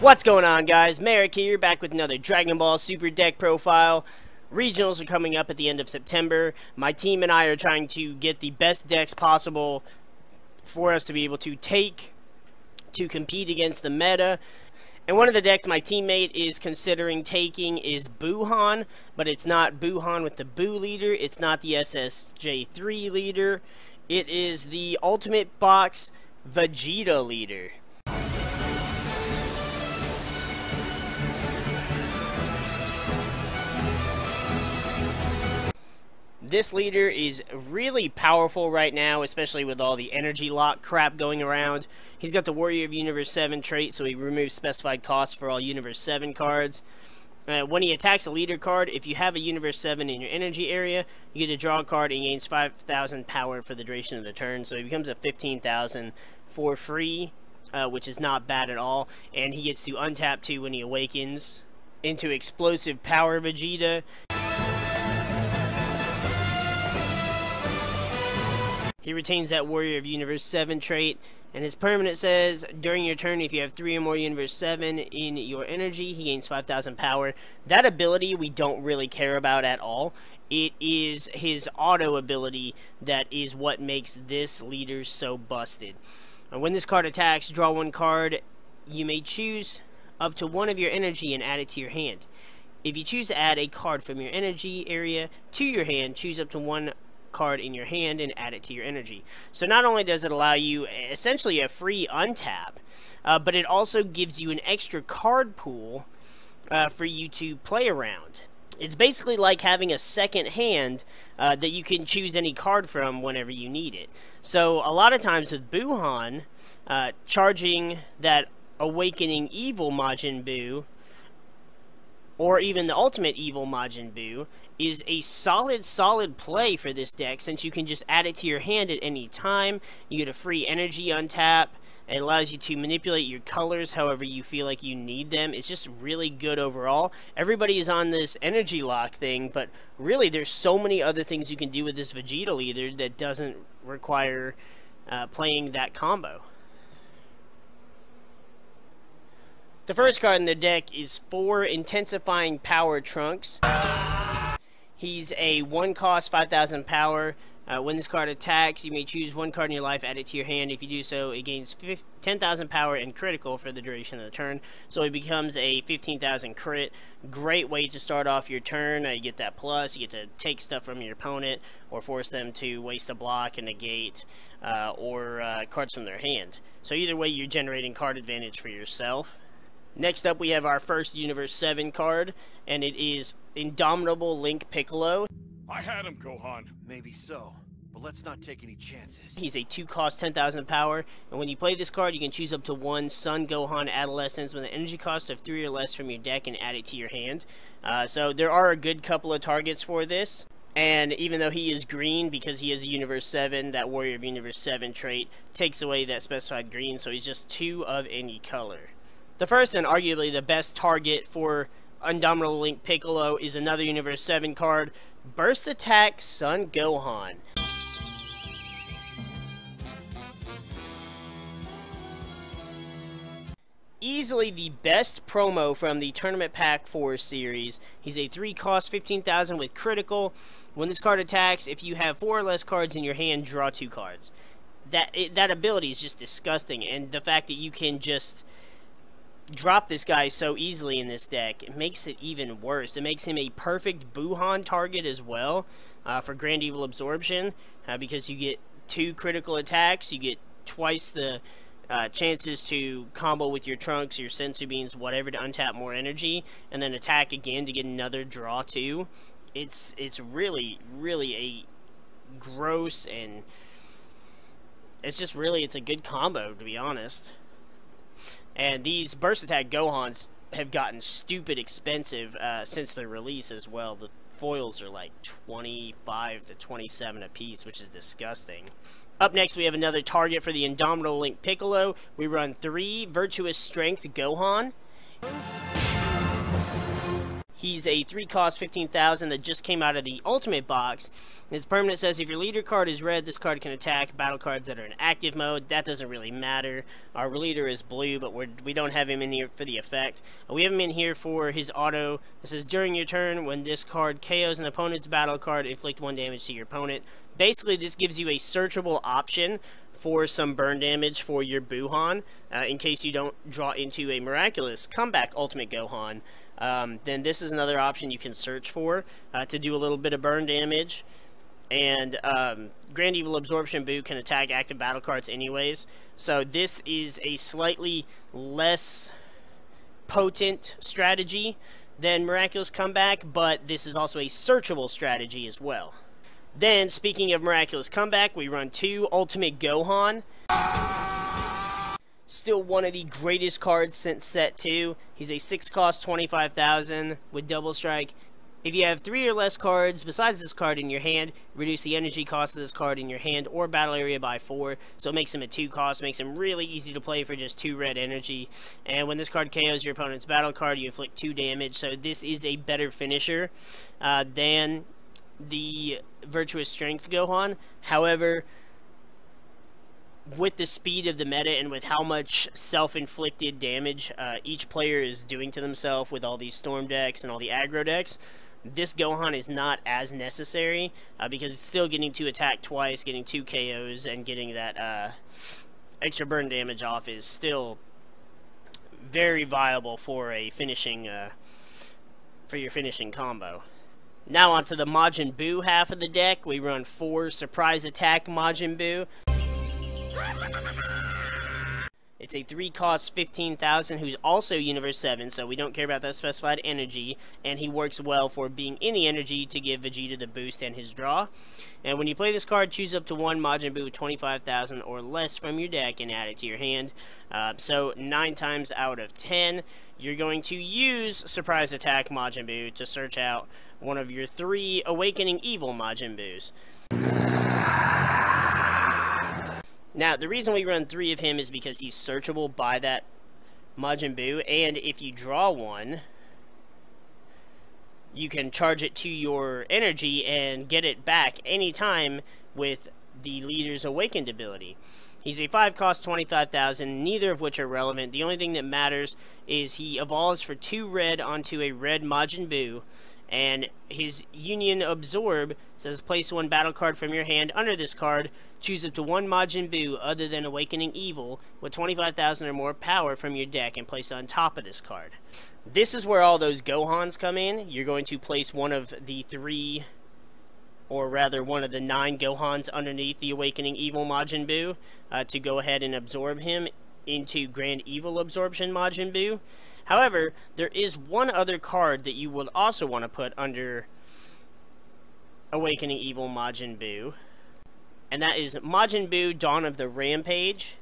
What's going on, guys? MariK here, back with another Dragon Ball Super deck profile. Regionals are coming up at the end of September. My team and I are trying to get the best decks possible for us to be able to take to compete against the meta. And one of the decks my teammate is considering taking is Buuhan, but it's not Buuhan with the Buu leader. It's not the SSJ3 leader. It is the Ultimate Box Vegeta leader. This leader is really powerful right now, especially with all the energy lock crap going around. He's got the Warrior of Universe 7 trait, so he removes specified costs for all Universe 7 cards. When he attacks a leader card, if you have a Universe 7 in your energy area, you get to draw a card and gains 5,000 power for the duration of the turn. So he becomes a 15,000 for free, which is not bad at all. And he gets to untap 2 when he awakens into Explosive Power Vegeta. He retains that Warrior of Universe 7 trait, and his permanent says, during your turn, if you have 3 or more Universe 7 in your energy, he gains 5,000 power. That ability we don't really care about at all. It is his auto ability that is what makes this leader so busted. When this card attacks, draw 1 card. You may choose up to 1 of your energy and add it to your hand. If you choose to add a card from your energy area to your hand, choose up to 1 card in your hand and add it to your energy. So not only does it allow you essentially a free untap, but it also gives you an extra card pool for you to play around. It's basically like having a second hand that you can choose any card from whenever you need it. So a lot of times with Buuhan, charging that Awakening Evil Majin Buu, or even the Ultimate Evil Majin Buu, is a solid play for this deck, since you can just add it to your hand at any time. You get a free energy untap. It allows you to manipulate your colors however you feel like you need them. It's just really good overall. Everybody is on this energy lock thing, but really there's so many other things you can do with this Vegeta leader that doesn't require playing that combo. The first card in the deck is 4 Intensifying Power Trunks. He's a 1 cost, 5,000 power. When this card attacks, you may choose 1 card in your life, add it to your hand. If you do so, it gains 10,000 power and critical for the duration of the turn. So it becomes a 15,000 crit. Great way to start off your turn. You get that plus. You get to take stuff from your opponent or force them to waste a block and negate or cards from their hand. So either way, you're generating card advantage for yourself. Next up, we have our first Universe 7 card, and it is Indomitable Piccolo. I had him, Gohan. Maybe so, but let's not take any chances. He's a 2 cost, 10,000 power, and when you play this card, you can choose up to 1 Son Gohan Adolescence with an energy cost of 3 or less from your deck and add it to your hand. So there are a good couple of targets for this. And even though he is green, because he is a Universe 7, that Warrior of Universe 7 trait takes away that specified green, so he's just 2 of any color. The first and arguably the best target for Untitled Piccolo is another Universe 7 card, Burst Attack Son Gohan. Easily the best promo from the Tournament Pack 4 series. He's a 3 cost, 15,000 with critical. When this card attacks, if you have 4 or less cards in your hand, draw 2 cards. That ability is just disgusting, and the fact that you can just drop this guy so easily in this deck, it makes it even worse. It makes him a perfect Buuhan target as well for Grand Evil Absorption, because you get 2 critical attacks, you get twice the chances to combo with your Trunks, your Senzu Beans, whatever, to untap more energy, and then attack again to get another draw too. It's really a gross, and it's just it's a good combo, to be honest. And these Burst Attack Gohans have gotten stupid expensive since their release as well. The foils are like 25 to 27 a piece, which is disgusting. Up next, we have another target for the Indomitable Piccolo. We run 3 Virtuous Strength Gohan. He's a 3-cost 15,000 that just came out of the Ultimate box. His permanent says if your leader card is red, this card can attack battle cards that are in active mode. That doesn't really matter. Our leader is blue, but we don't have him in here for the effect. We have him in here for his auto. This says during your turn, when this card KOs an opponent's battle card, inflict 1 damage to your opponent. Basically, this gives you a searchable option for some burn damage for your Buuhan, in case you don't draw into a miraculous comeback Ultimate Gohan. Then this is another option you can search for to do a little bit of burn damage. And Grand Evil Absorption Buu can attack active battle cards anyways. So this is a slightly less potent strategy than Miraculous Comeback, but this is also a searchable strategy as well. Then, speaking of Miraculous Comeback, we run 2 Ultimate Gohan. Still one of the greatest cards since Set 2. He's a 6-cost 25,000 with Double Strike. If you have 3 or less cards besides this card in your hand, reduce the energy cost of this card in your hand or battle area by 4. So it makes him a 2-cost, makes him really easy to play for just 2 red energy. And when this card KOs your opponent's battle card, you inflict 2 damage. So this is a better finisher than the Virtuous Strength Gohan. However, with the speed of the meta and with how much self-inflicted damage each player is doing to themselves with all these storm decks and all the aggro decks, this Gohan is not as necessary because it's still getting to attack twice, getting 2 KOs, and getting that extra burn damage off is still very viable for a finishing for your finishing combo. Now onto the Majin Buu half of the deck. We run 4 Surprise Attack Majin Buu. It's a 3-cost 15,000 who's also Universe 7, so we don't care about that specified energy, and he works well for being in the energy to give Vegeta the boost and his draw. And when you play this card, choose up to 1 Majin Buu 25,000 or less from your deck and add it to your hand. So 9 times out of 10, you're going to use Surprise Attack Majin Buu to search out one of your 3 Awakening Evil Majin Buus. Now, the reason we run 3 of him is because he's searchable by that Majin Buu, and if you draw one, you can charge it to your energy and get it back anytime with the leader's Awakened ability. He's a 5-cost 25,000, neither of which are relevant. The only thing that matters is he evolves for 2 red onto a red Majin Buu, and his Union Absorb says place 1 battle card from your hand under this card. Choose up to 1 Majin Buu other than Awakening Evil with 25,000 or more power from your deck and place it on top of this card. This is where all those Gohans come in. You're going to place one of the 3, or rather one of the 9 Gohans underneath the Awakening Evil Majin Buu to go ahead and absorb him into Grand Evil Absorption Majin Buu. However, there is one other card that you would also want to put under Awakening Evil Majin Buu, and that is Majin Buu, Dawn of the Rampage.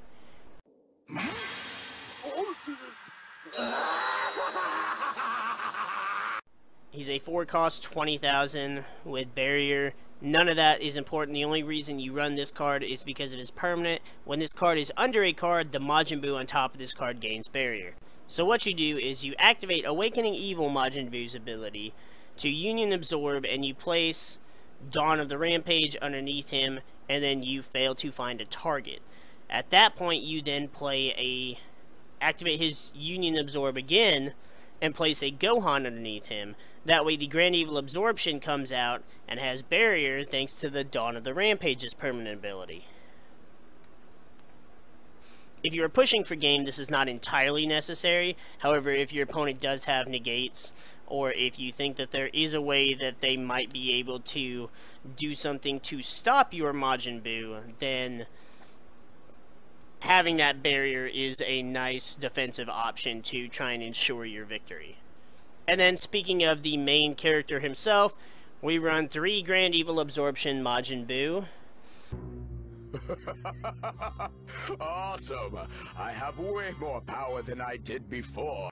He's a 4-cost 20,000 with Barrier. None of that is important. The only reason you run this card is because it is permanent. When this card is under a card, the Majin Buu on top of this card gains Barrier. So what you do is you activate Awakening Evil Majin Buu's ability to Union Absorb, and you place Dawn of the Rampage underneath him, and then you fail to find a target. At that point, you then activate his Union Absorb again, and place a Gohan underneath him. That way the Grand Evil Absorption comes out and has Barrier thanks to the Dawn of the Rampage's permanent ability. If you are pushing for game, this is not entirely necessary. However, if your opponent does have negates, or if you think that there is a way that they might be able to do something to stop your Majin Buu, then having that barrier is a nice defensive option to try and ensure your victory. And then, speaking of the main character himself, we run 3 Grand Evil Absorption Majin Buu. Awesome! I have way more power than I did before.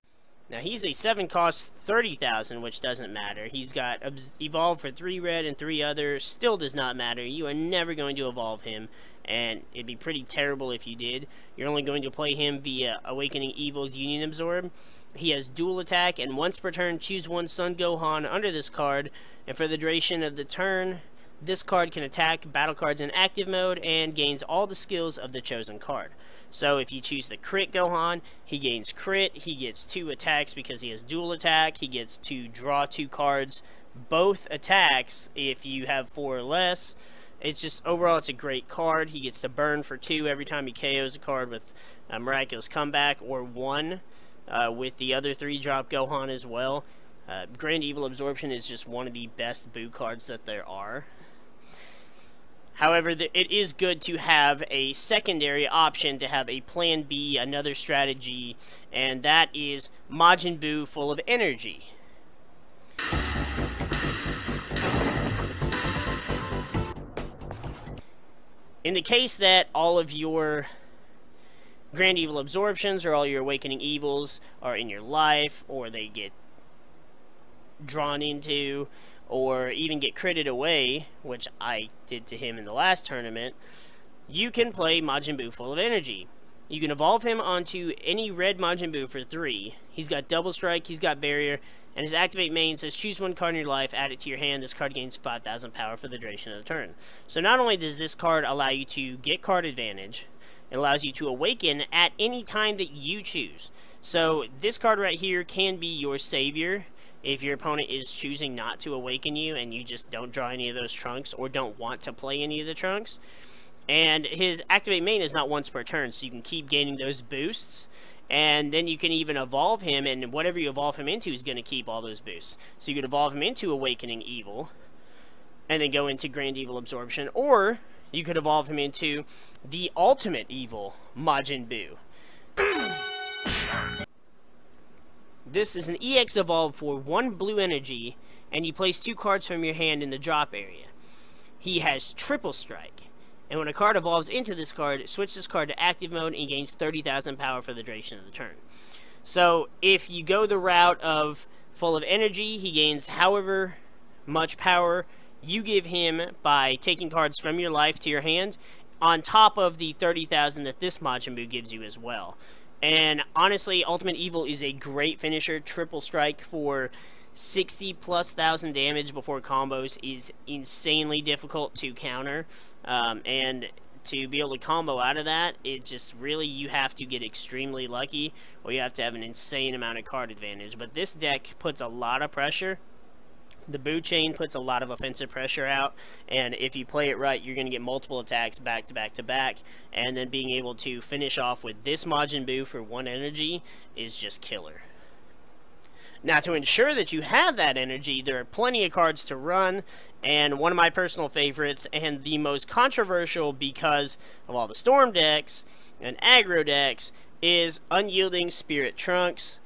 Now he's a 7 cost 30,000, which doesn't matter. He's got evolve for 3 red and 3 others, still does not matter. You are never going to evolve him, and it'd be pretty terrible if you did. You're only going to play him via Awakening Evil's Union Absorb. He has dual attack, and once per turn, choose one Son Gohan under this card, and for the duration of the turn, this card can attack battle cards in active mode and gains all the skills of the chosen card. So if you choose the crit Gohan, he gains crit, he gets 2 attacks because he has dual attack, he gets to draw 2 cards, both attacks if you have 4 or less. It's just, overall, it's a great card. He gets to burn for 2 every time he KOs a card with Miraculous Comeback, or 1 with the other 3 drop Gohan as well. Grand Evil Absorption is just one of the best Buu cards that there are. However, it is good to have a secondary option, to have a plan B, another strategy, and that is Majin Buu full of energy. In the case that all of your Grand Evil Absorptions or all your Awakening Evils are in your life, or they get drawn into, or even get critted away, which I did to him in the last tournament, you can play Majin Buu full of energy. You can evolve him onto any red Majin Buu for 3. He's got double strike, he's got barrier, and his activate main says choose one card in your life, add it to your hand. This card gains 5,000 power for the duration of the turn. So not only does this card allow you to get card advantage, it allows you to awaken at any time that you choose. So this card right here can be your savior if your opponent is choosing not to awaken you and you just don't draw any of those trunks or don't want to play any of the trunks. And his activate main is not once per turn, so you can keep gaining those boosts. And then you can even evolve him, and whatever you evolve him into is going to keep all those boosts. So you could evolve him into Awakening Evil, and then go into Grand Evil Absorption, or you could evolve him into the Ultimate Evil, Majin Buu. This is an EX evolve for 1 blue energy, and you place 2 cards from your hand in the drop area. He has triple strike, and when a card evolves into this card, switch this card to active mode and gains 30,000 power for the duration of the turn. So if you go the route of full of energy, he gains however much power you give him by taking cards from your life to your hand, on top of the 30,000 that this Majin Buu gives you as well. And honestly, Ultimate Evil is a great finisher. Triple strike for 60,000+ damage before combos is insanely difficult to counter. And to be able to combo out of that, it just really, you have to get extremely lucky, or you have to have an insane amount of card advantage. But this deck puts a lot of pressure. The Buu chain puts a lot of offensive pressure out, and if you play it right, you're going to get multiple attacks back to back to back, and then being able to finish off with this Majin Buu for 1 energy is just killer. Now, to ensure that you have that energy, there are plenty of cards to run, and one of my personal favorites, and the most controversial because of all the Storm decks and aggro decks, is Unyielding Spirit Trunks.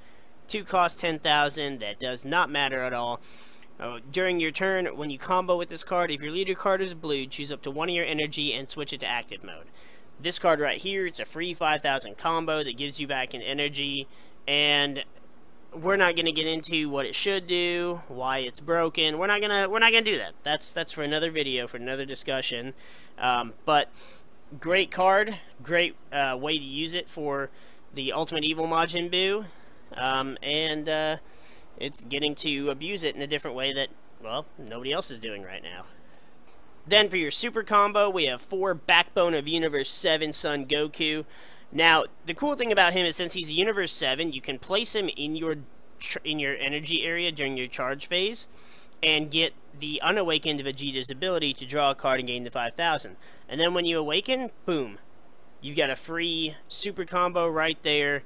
2 cost 10,000, that does not matter at all. During your turn, when you combo with this card, if your leader card is blue, choose up to 1 of your energy and switch it to active mode. This card right here, it's a free 5,000 combo that gives you back an energy, and we're not going to get into what it should do, why it's broken. We're not gonna do that. That's for another video, for another discussion. But great card, great way to use it for the Ultimate Evil Majin Buu, and it's getting to abuse it in a different way that, well, nobody else is doing right now. Then for your super combo, we have 4 Backbone of Universe 7 Son Goku. Now, the cool thing about him is since he's a Universe 7, you can place him in your energy area during your charge phase and get the unawakened Vegeta's ability to draw a card and gain the 5,000. And then when you awaken, boom, you got a free super combo right there,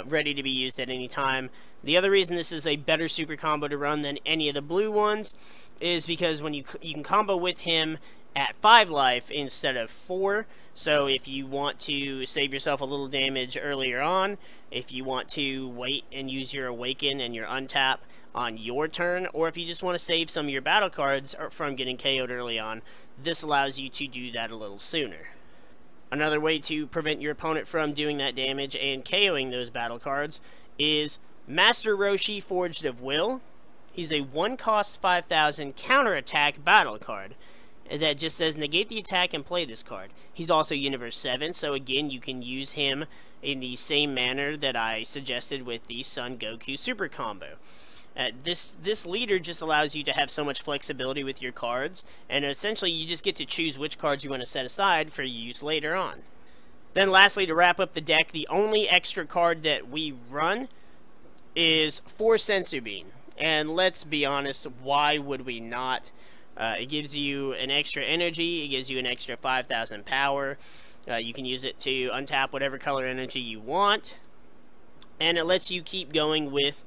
ready to be used at any time. The other reason this is a better super combo to run than any of the blue ones is because when you can combo with him at 5 life instead of 4. So if you want to save yourself a little damage earlier on, if you want to wait and use your awaken and your untap on your turn, or if you just want to save some of your battle cards from getting KO'd early on, this allows you to do that a little sooner. Another way to prevent your opponent from doing that damage and KOing those battle cards is Master Roshi, Forged of Will. He's a 1-cost 5,000 counterattack battle card that just says negate the attack and play this card. He's also Universe 7, so again, you can use him in the same manner that I suggested with the Son Goku Super Combo. This leader just allows you to have so much flexibility with your cards, and essentially you just get to choose which cards you want to set aside for use later on. Then lastly, to wrap up the deck, the only extra card that we run is 4 Senzu Bean. And let's be honest, why would we not? It gives you an extra energy, it gives you an extra 5,000 power. You can use it to untap whatever color energy you want. And it lets you keep going with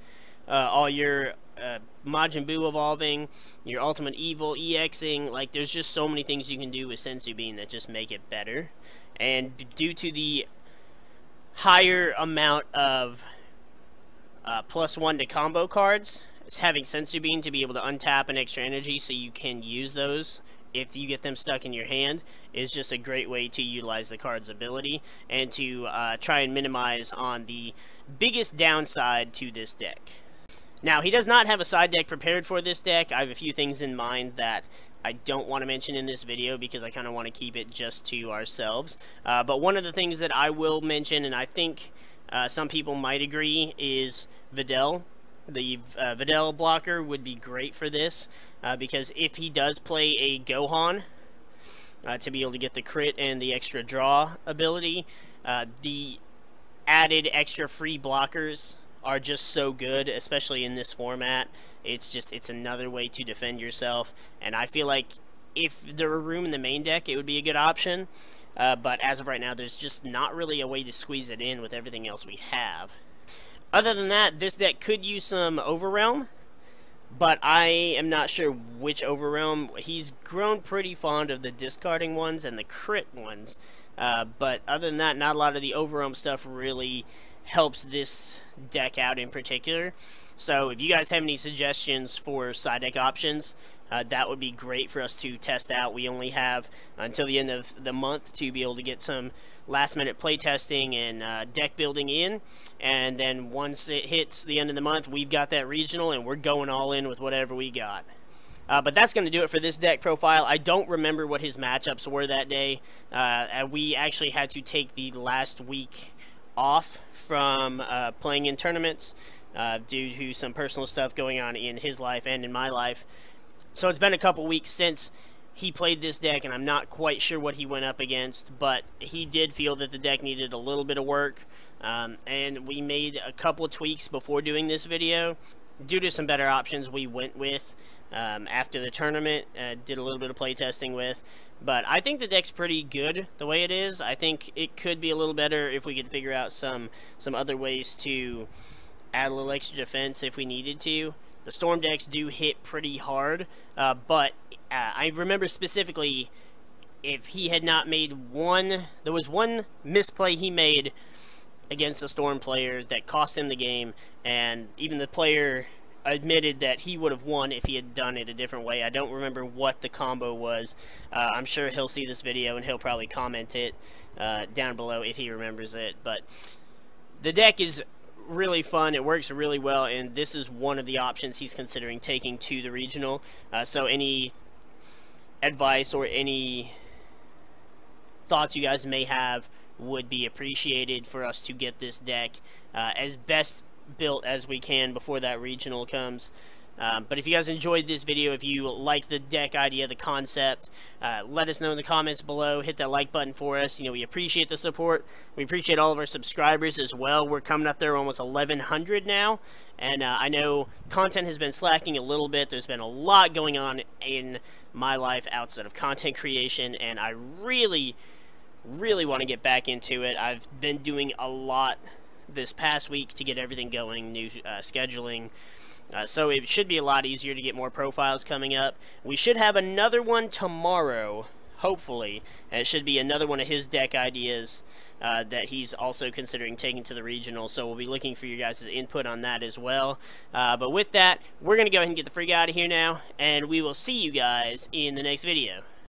all your Majin Buu evolving, your Ultimate Evil EXing. Like, there's just so many things you can do with Senzu Bean that just make it better. And due to the higher amount of +1 to combo cards, it's having Senzu Bean to be able to untap an extra energy so you can use those if you get them stuck in your hand is just a great way to utilize the card's ability and to try and minimize on the biggest downside to this deck. Now, he does not have a side deck prepared for this deck. I have a few things in mind that I don't want to mention in this video because I kind of want to keep it just to ourselves. But one of the things that I will mention, and I think some people might agree, is Videl. The Videl blocker would be great for this because if he does play a Gohan to be able to get the crit and the extra draw ability, the added extra free blockers are just so good, especially in this format. It's another way to defend yourself, and I feel like if there were room in the main deck, it would be a good option, but as of right now, there's just not really a way to squeeze it in with everything else we have. Other than that, this deck could use some Overrealm, but I am not sure which Overrealm. He's grown pretty fond of the discarding ones and the crit ones, but other than that, not a lot of the Overrealm stuff really helps this deck out in particular. So if you guys have any suggestions for side deck options, that would be great for us to test out. We only have until the end of the month to be able to get some last minute playtesting and deck building in, and then once it hits the end of the month, we've got that regional and we're going all in with whatever we got. But that's going to do it for this deck profile. I don't remember what his matchups were that day. We actually had to take the last week off from playing in tournaments due to some personal stuff going on in his life and in my life. So it's been a couple weeks since he played this deck, and I'm not quite sure what he went up against, but he did feel that the deck needed a little bit of work, and we made a couple of tweaks before doing this video. Due to some better options we went with after the tournament, did a little bit of playtesting with, but I think the deck's pretty good the way it is. I think it could be a little better if we could figure out some other ways to add a little extra defense if we needed to. The Storm decks do hit pretty hard, but I remember specifically if he had not made there was one misplay he made against a Storm player that cost him the game, and even the player admitted that he would have won if he had done it a different way. I don't remember what the combo was. I'm sure he'll see this video and he'll probably comment it down below if he remembers it, but the deck is really fun, it works really well, and this is one of the options he's considering taking to the regional. So any advice or any thoughts you guys may have would be appreciated for us to get this deck as best built as we can before that regional comes. But if you guys enjoyed this video, if you like the deck idea, the concept, let us know in the comments below. Hit that like button for us. You know, we appreciate the support. We appreciate all of our subscribers as well. We're coming up there almost 1,100 now, and I know content has been slacking a little bit. There's been a lot going on in my life outside of content creation, and I really want to get back into it. I've been doing a lot this past week to get everything going, new scheduling. So it should be a lot easier to get more profiles coming up. We should have another one tomorrow, hopefully, and it should be another one of his deck ideas that he's also considering taking to the regional, so we'll be looking for your guys' input on that as well. But with that, we're going to go ahead and get the freak out of here now, and we will see you guys in the next video.